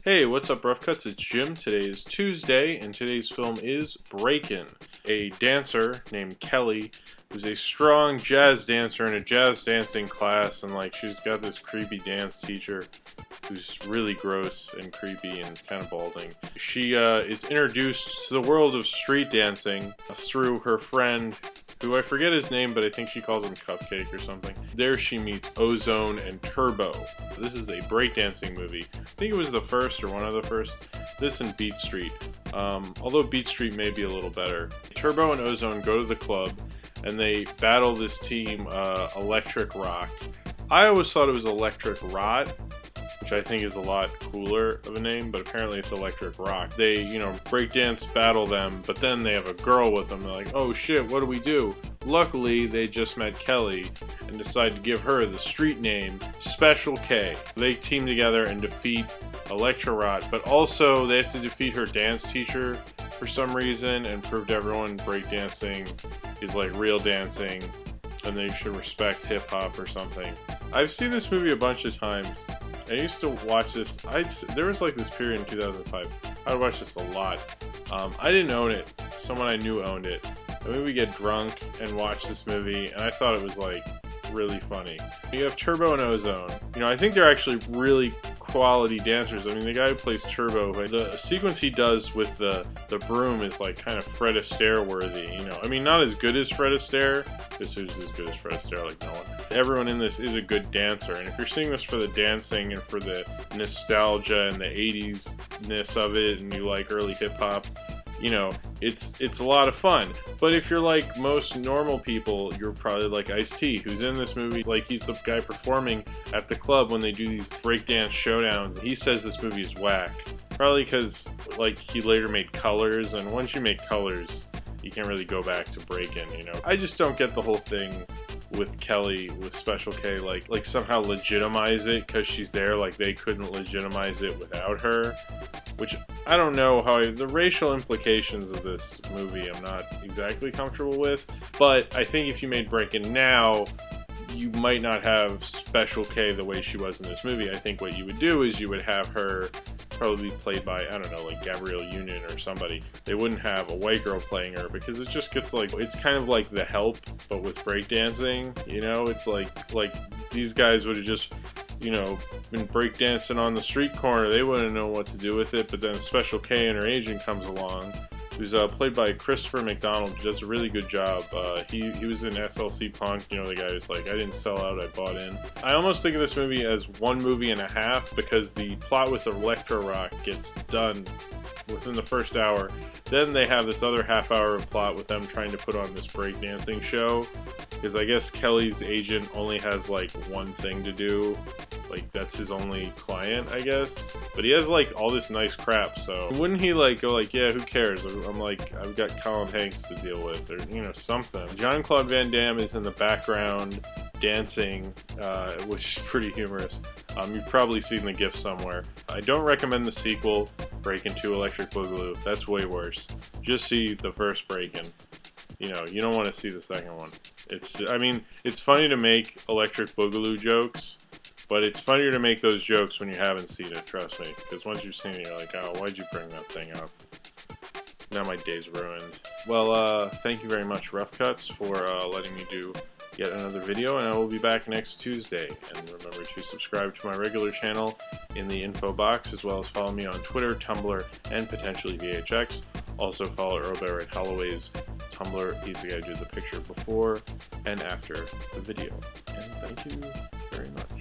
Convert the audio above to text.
Hey, what's up, Rough Cuts? It's Jim. Today is Tuesday, and today's film is Breakin. A dancer named Kelly, who's a strong jazz dancer in a jazz dancing class, and she's got this creepy dance teacher who's really gross and creepy and kind of balding. She is introduced to the world of street dancing through her friend, who I forget his name, but I think she calls him Cupcake or something. There she meets Ozone and Turbo. This is a breakdancing movie. I think it was the first or one of the first. This and Beat Street. Although Beat Street may be a little better. Turbo and Ozone go to the club and they battle this team, Electric Rock. I always thought it was Electric Rot, which I think is a lot cooler of a name, but apparently it's Electric Rock. They, breakdance battle them, but then they have a girl with them. They're like, oh shit, what do we do? Luckily, they just met Kelly and decide to give her the street name Special K. They team together and defeat Electro-Rot, but also they have to defeat her dance teacher for some reason and prove to everyone breakdancing is like real dancing and they should respect hip-hop or something. I've seen this movie a bunch of times. I used to watch this. There was like this period in 2005. I would watch this a lot. I didn't own it. Someone I knew owned it. And we would get drunk and watch this movie, and I thought it was like really funny. You have Turbo and Ozone. I think they're actually really quality dancers. I mean, the guy who plays Turbo, the sequence he does with the broom is like kind of Fred Astaire worthy. I mean, not as good as Fred Astaire. This who's as good as Fred Astaire, like no one. Everyone in this is a good dancer, and if you're seeing this for the dancing and for the nostalgia and the 80s-ness of it, and you like early hip-hop, it's a lot of fun. But if you're like most normal people, you're probably like Ice-T, who's in this movie. Like, he's the guy performing at the club when they do these breakdance showdowns. He says this movie is whack. Probably because, he later made Colors, and once you make Colors, you can't really go back to Breakin, I just don't get the whole thing with Kelly, with Special K, like somehow legitimize it because she's there, like they couldn't legitimize it without her. Which, I don't know how the racial implications of this movie I'm not exactly comfortable with, but I think if you made Breakin' now, you might not have Special K the way she was in this movie. I think what you would do is you would have her probably played by, I don't know, like Gabrielle Union or somebody. They wouldn't have a white girl playing her because it just gets it's kind of like The Help, but with breakdancing, It's like these guys would have just, been breakdancing on the street corner. They wouldn't know what to do with it, but then Special K and her agent comes along, who's played by Christopher McDonald, who does a really good job. He was in SLC Punk, the guy who's like, I didn't sell out, I bought in. I almost think of this movie as one movie and a half because the plot with Electro Rock gets done within the first hour. Then they have this other half hour of plot with them trying to put on this breakdancing show, because I guess Kelly's agent only has one thing to do. That's his only client, I guess. But he has all this nice crap, so wouldn't he go yeah, who cares? I'm I've got Colin Hanks to deal with, or something. Jean-Claude Van Damme is in the background dancing, which is pretty humorous. You've probably seen the GIF somewhere. I don't recommend the sequel, Breakin' 2 Electric Boogaloo. That's way worse. Just see the first Breakin'. You don't want to see the second one. It's funny to make Electric Boogaloo jokes, but it's funnier to make those jokes when you haven't seen it, trust me. Because once you've seen it, you're like, oh, why'd you bring that thing up? Now my day's ruined. Well, thank you very much, Rough Cuts, for letting me do yet another video, and I will be back next Tuesday. And remember to subscribe to my regular channel in the info box, as well as follow me on Twitter, Tumblr, and potentially VHX. Also follow Robert at Holloway's Tumblr. He's the guy who did the picture before and after the video. And thank you very much.